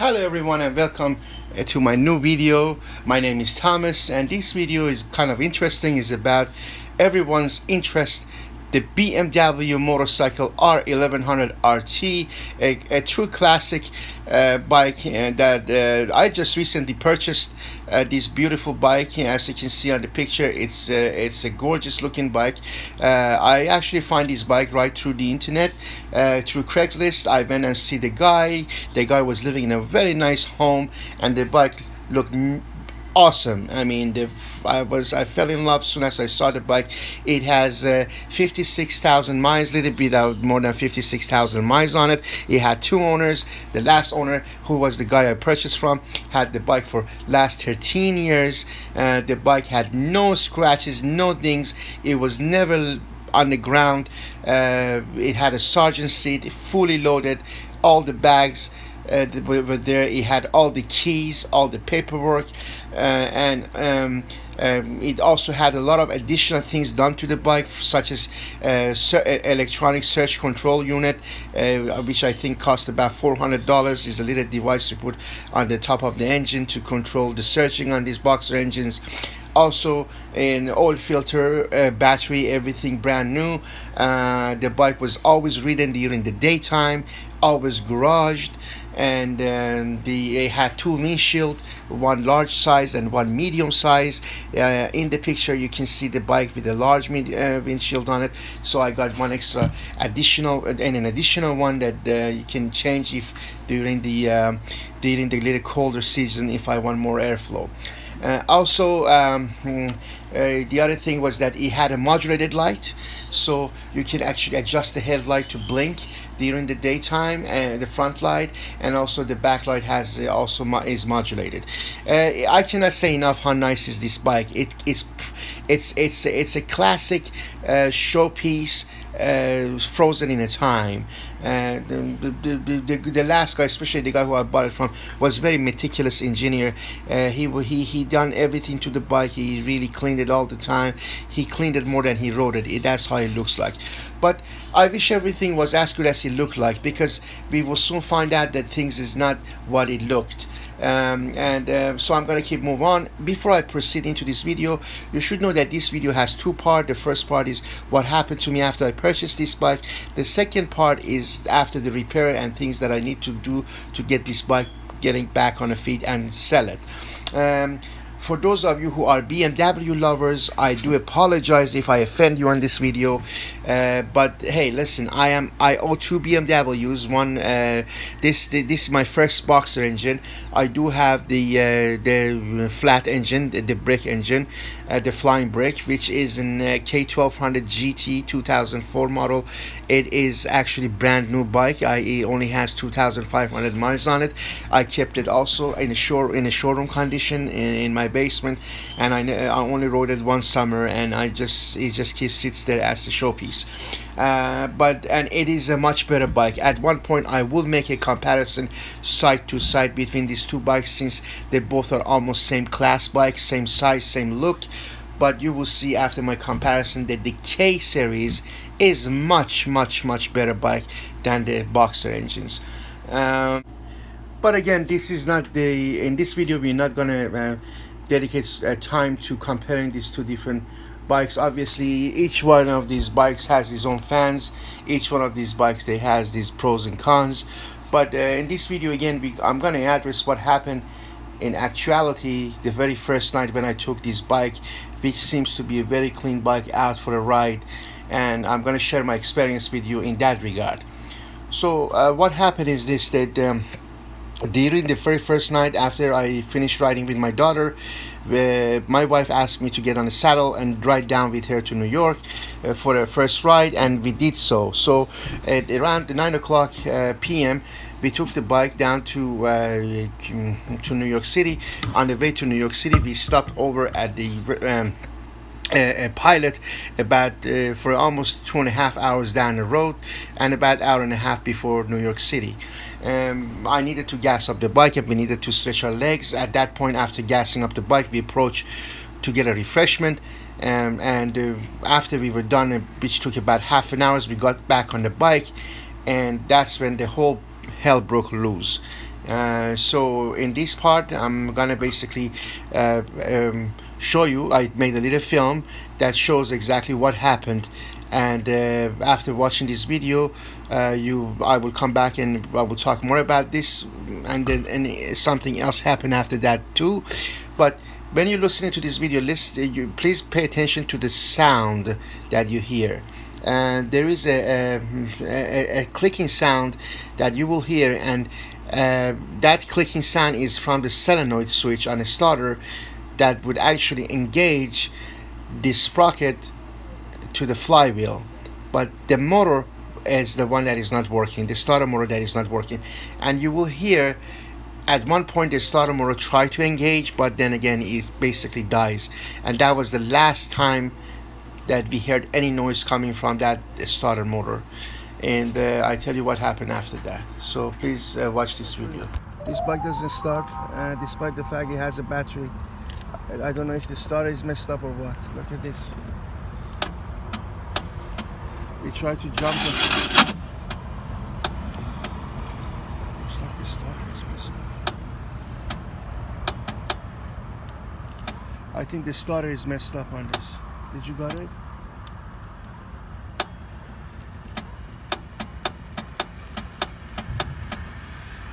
Hello everyone and welcome to my new video. My name is Thomas and this video is kind of interesting. It's about everyone's interest, the BMW motorcycle R1100RT, a true classic bike that I just recently purchased. This beautiful bike, as you can see on the picture, it's a gorgeous looking bike. I actually find this bike right through the internet, through Craigslist. I went and see the guy. The guy was living in a very nice home, and the bike looked awesome. I mean, I fell in love as soon as I saw the bike. It has 56,000 miles, little bit more than 56,000 miles on it. It had two owners. The last owner, who was the guy I purchased from, had the bike for last 13 years. The bike had no scratches, no dings. It was never on the ground. It had a sergeant seat, fully loaded, all the bags were there. It had all the keys, all the paperwork, and it also had a lot of additional things done to the bike, such as electronic surge control unit, which I think cost about $400. Is a little device you put on the top of the engine to control the surging on these boxer engines. Also an oil filter, battery, everything brand new. The bike was always ridden during the daytime, always garaged, and it had two windshield, one large size and one medium size. In the picture you can see the bike with a large windshield on it, so I got one extra additional and an additional one that you can change if during the little colder season, if I want more airflow. Also, the other thing was that it had a modulated light, so you can actually adjust the headlight to blink during the daytime, and the front light, and also the back light has is modulated. I cannot say enough how nice is this bike. It's a classic showpiece, frozen in a time. The last guy, especially the guy who I bought it from, was very meticulous engineer. He done everything to the bike. He really cleaned it all the time. He cleaned it more than he rode it. That's how it looks like. But I wish everything was as good as it looked like, because we will soon find out that things is not what it looked. So I'm gonna move on. Before I proceed into this video, you should know that this video has two parts. The first part is what happened to me after I purchased this bike. The second part is after the repair and things that I need to do to get this bike getting back on the feet and sell it. For those of you who are BMW lovers, I do apologize if I offend you on this video, but hey, listen, I own two BMWs. One, this is my first boxer engine. I do have the flat engine, the brick engine, the flying brick, which is an K1200 GT 2004 model. It is actually brand new bike. It only has 2,500 miles on it. I kept it also in a showroom condition in my basement, and I only rode it one summer, and it just sits there as a showpiece. And it is a much better bike. At one point I will make a comparison side to side between these two bikes, since they both are almost same class bike, same size, same look. But you will see after my comparison that the K series is much better bike than the boxer engines. But again, this is not in this video we're not gonna dedicate time to comparing these two different bikes. Obviously each one of these bikes has its own fans. Each one of these bikes, they has these pros and cons. But in this video again, I'm gonna address what happened in actuality the very first night when I took this bike, which seems to be a very clean bike, out for a ride, and I'm gonna share my experience with you in that regard. So what happened is this, that during the very first night after I finished riding with my daughter, my wife asked me to get on the saddle and ride down with her to New York for her first ride, and we did so. So at around 9 o'clock p.m. we took the bike down to New York City. On the way to New York City, we stopped over at the a pilot about for almost 2.5 hours down the road, and about an hour and a half before New York City. I needed to gas up the bike, and we needed to stretch our legs. At that point, after gassing up the bike, we approached to get a refreshment, and after we were done, which took about half an hour, we got back on the bike, and that's when the whole hell broke loose. So in this part I'm gonna basically show you. I made a little film that shows exactly what happened, and after watching this video I will come back and I will talk more about this, and then something else happened after that too. But when you're listening to this video, please pay attention to the sound that you hear. And there is a clicking sound that you will hear, and that clicking sound is from the solenoid switch on a starter that would actually engage the sprocket to the flywheel. But the motor is the one that is not working, the starter motor that is not working. And you will hear at one point the starter motor try to engage, but then again it basically dies. And that was the last time that we heard any noise coming from that starter motor. And I tell you what happened after that. So please watch this video. This bike doesn't start, despite the fact it has a battery. I don't know if the starter is messed up or what. Look at this. We try to jump it. Looks like the starter is messed up. I think the starter is messed up on this. Did you got it?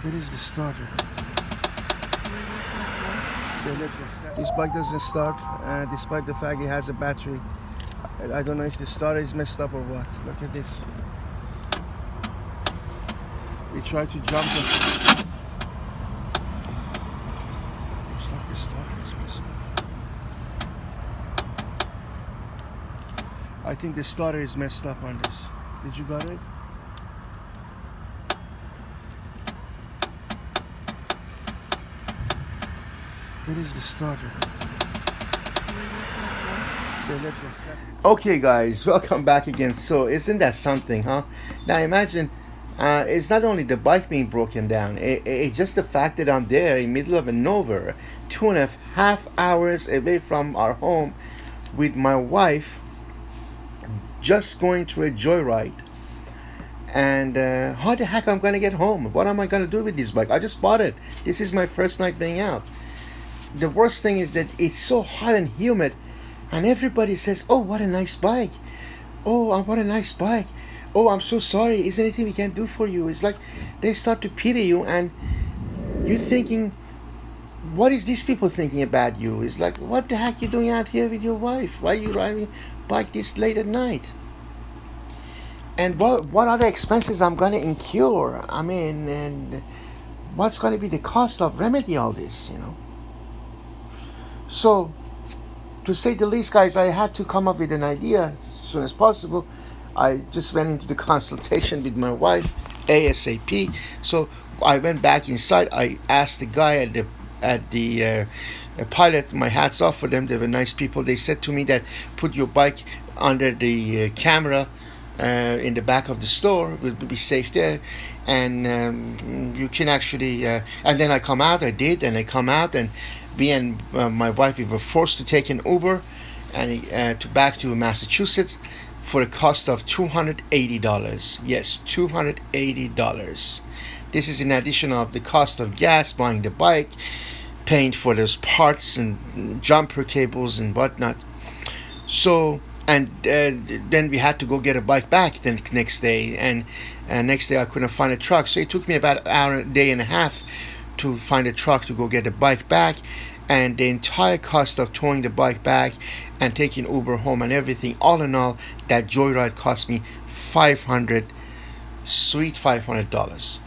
Where is the starter? This bike doesn't start, despite the fact it has a battery. I don't know if the starter is messed up or what. Look at this. We try to jump it. Looks like the starter is messed up. I think the starter is messed up on this. Did you got it? Where is the starter? Okay guys, welcome back again. So isn't that something, huh? Now imagine it's not only the bike being broken down, it's just the fact that I'm there in the middle of nowhere, 2.5 hours away from our home with my wife, just going through a joyride. And how the heck I'm gonna get home? What am I gonna do with this bike? I just bought it. This is my first night being out. The worst thing is that it's so hot and humid, and everybody says, oh, what a nice bike. Oh, what a nice bike. Oh, I'm so sorry. Is there anything we can do for you? It's like they start to pity you, and you're thinking, what is these people thinking about you? It's like, what the heck you doing out here with your wife? Why are you riding bike this late at night? And what are the expenses I'm going to incur? I mean, and what's going to be the cost of remedy all this, you know? So, to say the least, guys, I had to come up with an idea as soon as possible. I just went into the consultation with my wife ASAP. So I went back inside. I asked the guy at the pilot. My hats off for them. They were nice people. They said to me that put your bike under the camera in the back of the store. Will be safe there, and you can actually. And then I come out. I did, and I come out and. Me and my wife, we were forced to take an Uber and back to Massachusetts for a cost of $280. Yes, $280. This is in addition of the cost of gas, buying the bike, paying for those parts and jumper cables and whatnot. So, and then we had to go get a bike back the next day. And next day I couldn't find a truck. So it took me about an hour, day and a half to find a truck to go get the bike back, and the entire cost of towing the bike back and taking Uber home and everything, all in all, that joyride cost me sweet $500.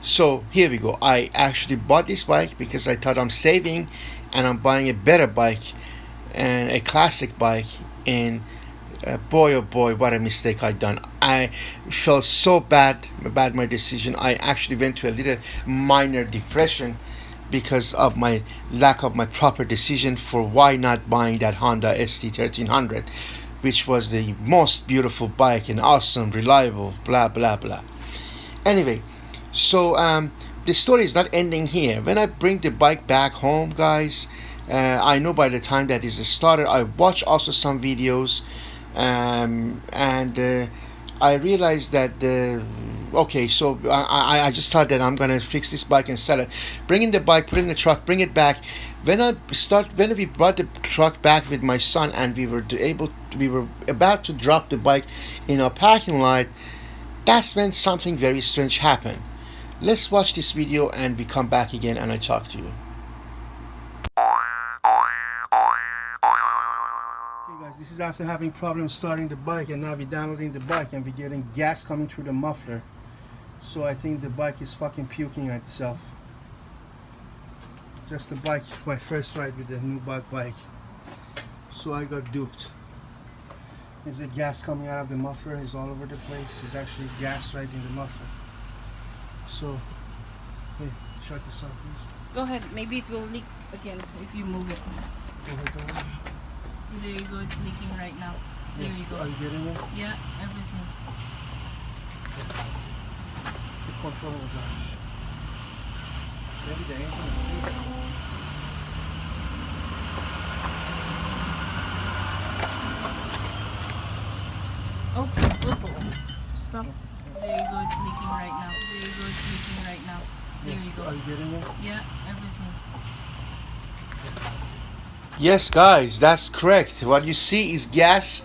So here we go. I actually bought this bike because I thought I'm saving and I'm buying a better bike and a classic bike, and boy oh boy, what a mistake I done. I felt so bad about my decision. I actually went to a little minor depression because of my lack of my proper decision for why not buying that Honda ST1300, which was the most beautiful bike and awesome, reliable, blah blah blah. Anyway, so the story is not ending here. When I bring the bike back home, guys, I know by the time that is a starter. I watch also some videos, and I realized that okay, so I just thought that I'm gonna fix this bike and sell it. Bring in the bike, put it in the truck, bring it back. When we brought the truck back with my son, and we were about to drop the bike in our parking lot, that's when something very strange happened. Let's watch this video and we come back again and I talk to you. Okay guys, this is after having problems starting the bike, and now we're downloading the bike and we're getting gas coming through the muffler. So I think the bike is fucking puking at itself. Just the bike, my first ride with the new bike. So I got duped. There's a gas coming out of the muffler. It's all over the place. There's actually gas right in the muffler. So, hey, shut this off, please. Go ahead. Maybe it will leak again if you move it. There There you go. It's leaking right now. There you go. Are you getting it? Yeah, everything. The control of that. Maybe the engine is leaking. Oh, stop. There you go, it's leaking right now. There you go, it's leaking right now. There you go. Are you getting it? Yeah, everything. Yes, guys, that's correct. What you see is gas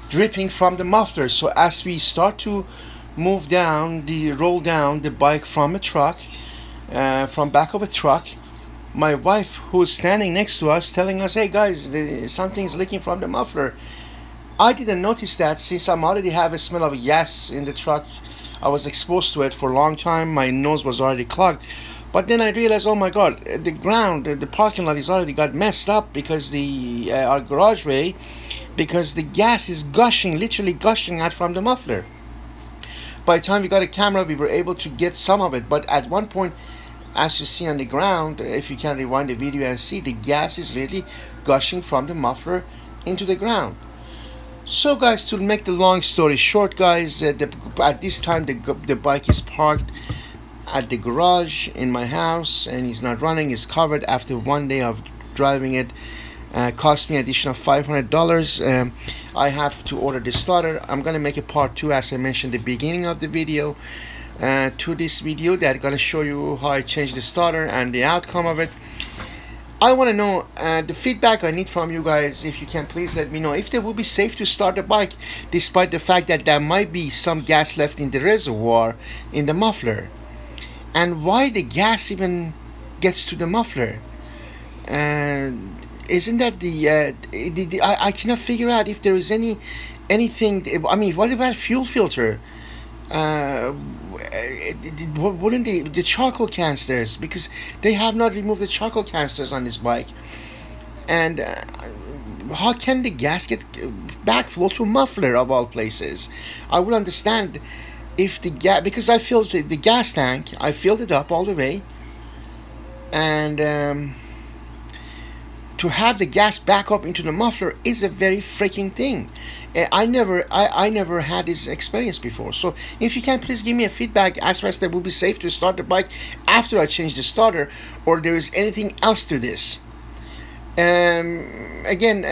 dripping from the muffler. So as we start to roll down the bike from a truck, from back of a truck, my wife, who is standing next to us, telling us, "Hey guys, something's leaking from the muffler." I didn't notice that since I'm already have a smell of gas in the truck. I was exposed to it for a long time. My nose was already clogged. But then I realized, oh my God, the ground, the parking lot is already got messed up because our garage way, because the gas is gushing, literally gushing out from the muffler. By the time we got a camera, we were able to get some of it. But at one point, as you see on the ground, if you can rewind the video and see, the gas is really gushing from the muffler into the ground. So guys, to make the long story short, guys, at this time the bike is parked at the garage in my house and it's not running. It's covered after 1 day of driving it. Cost me additional $500. I have to order the starter. I'm gonna make a part 2, as I mentioned at the beginning of the video, to this video, that's gonna show you how I changed the starter and the outcome of it. I want to know the feedback I need from you guys. If you can, please let me know if it will be safe to start the bike despite the fact that there might be some gas left in the reservoir in the muffler, and why the gas even gets to the muffler. And isn't that I cannot figure out if there is anything. I mean, what about fuel filter? Wouldn't the charcoal canisters, because they have not removed the charcoal canisters on this bike, and how can the gas get backflow to muffler of all places? I will understand if the gas, because I filled the gas tank, I filled it up all the way, and to have the gas back up into the muffler is a very freaking thing. I never had this experience before. So if you can, please give me a feedback as far as that will be safe to start the bike after I change the starter, or there is anything else to this. Again,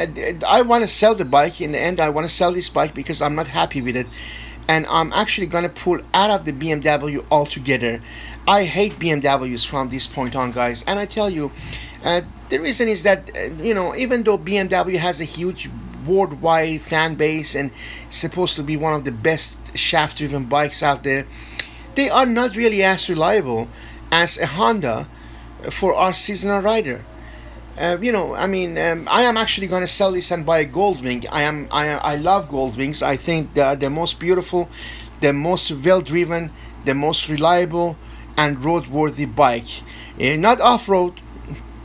I want to sell the bike. In the end, I want to sell this bike because I'm not happy with it, and I'm actually going to pull out of the BMW altogether. I hate BMWs from this point on, guys, and I tell you, the reason is that even though BMW has a huge worldwide fan base and supposed to be one of the best shaft-driven bikes out there, they are not really as reliable as a Honda for our seasonal rider. I am actually going to sell this and buy a Goldwing. I love Goldwings. I think they are the most beautiful, the most well-driven, the most reliable and roadworthy bike. Not off-road,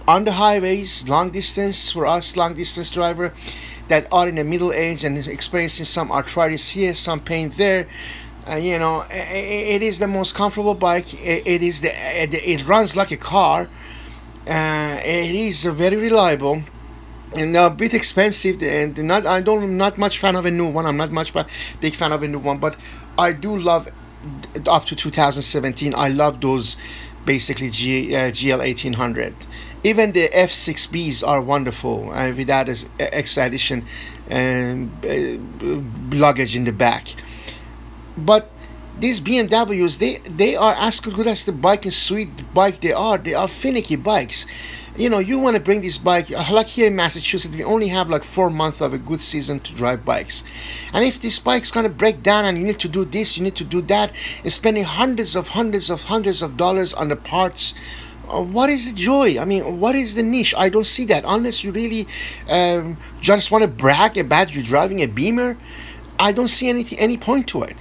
on the highways, long distance, for us long distance driver that are in the middle age and experiencing some arthritis here, some pain there. It is the most comfortable bike. It runs like a car. It is very reliable and a bit expensive. And not much fan of a new one. I'm not much big fan of a new one, but I do love up to 2017. I love those basically GL 1800. Even the F6Bs are wonderful with that as extra addition luggage in the back. But these BMWs, they are as good as the bike and sweet bike they are. They are finicky bikes. You know, you want to bring this bike, like here in Massachusetts, we only have like 4 months of a good season to drive bikes. And if this bike's going to break down and you need to do this, you need to do that, and spending hundreds of dollars on the parts, what is the joy? I mean, what is the niche? I don't see that unless you really just want to brag about you driving a Beamer. I don't see any point to it.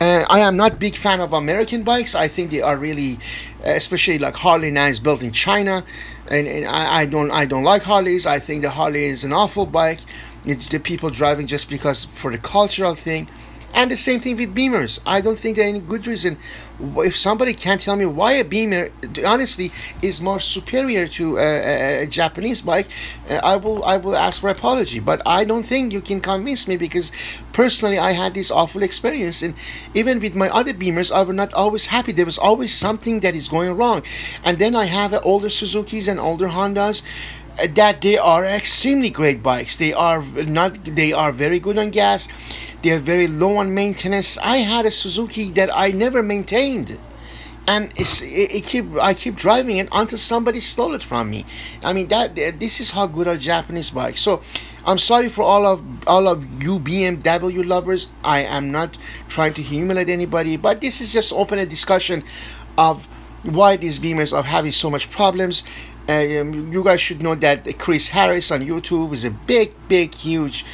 I am not big fan of American bikes. I think they are really, especially like Harley now is built in China, and I don't like Harleys. I think the Harley is an awful bike. It's the people driving just because for the cultural thing. And the same thing with Beamers. I don't think there's any good reason. If somebody can tell me why a Beamer, honestly, is more superior to a Japanese bike, I will ask for apology. But I don't think you can convince me, because personally I had this awful experience, and even with my other Beamers, I was not always happy. There was always something that is going wrong. And then I have older Suzukis and older Hondas, that they are extremely great bikes. They are very good on gas. They are very low on maintenance. I had a Suzuki that I never maintained, and I keep driving it until somebody stole it from me. I mean, this is how good are Japanese bikes. So I'm sorry for all of you BMW lovers. I am not trying to humiliate anybody, but this is just open a discussion of why these Beamers are having so much problems. You guys should know that Chris Harris on YouTube is a big, huge,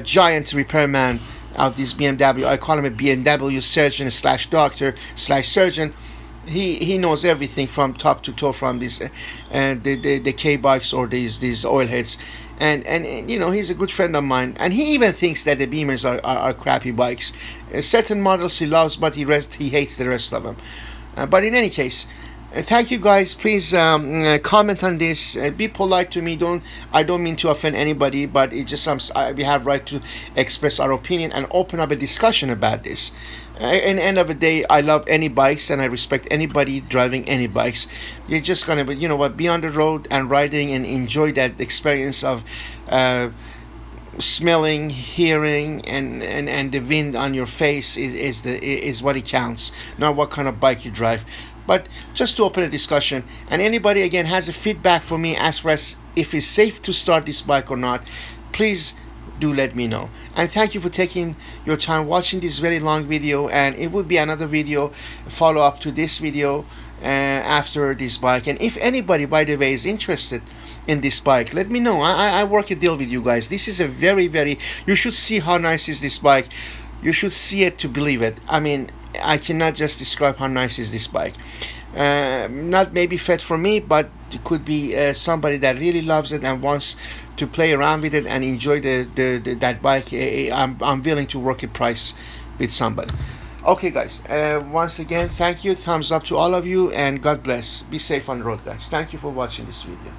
giant repairman of this BMW. I call him a BMW surgeon / doctor / surgeon. He knows everything from top to toe from these the K bikes or these oil heads, and you know, he's a good friend of mine, and he even thinks that the Beamers are crappy bikes. Certain models he loves, but he hates the rest of them. But in any case, thank you guys. Please comment on this. Be polite to me. I don't mean to offend anybody, but it just we have right to express our opinion and open up a discussion about this. In the end of the day, I love any bikes and I respect anybody driving any bikes. You're just gonna, you know what, be on the road and riding and enjoy that experience of smelling, hearing, and the wind on your face is what it counts, not what kind of bike you drive. But just to open a discussion, and anybody again has a feedback for me as far as if it's safe to start this bike or not, please do let me know. And thank you for taking your time watching this very long video, and it will be another video follow up to this video after this bike. And if anybody, by the way, is interested in this bike, let me know. I work a deal with you guys. This is a very, you should see how nice is this bike. You should see it to believe it. I mean, I cannot just describe how nice is this bike. Not maybe fit for me, but it could be somebody that really loves it and wants to play around with it and enjoy that bike. I'm willing to work a price with somebody. Okay guys, once again, thank you. Thumbs up to all of you, and God bless. Be safe on the road, guys. Thank you for watching this video.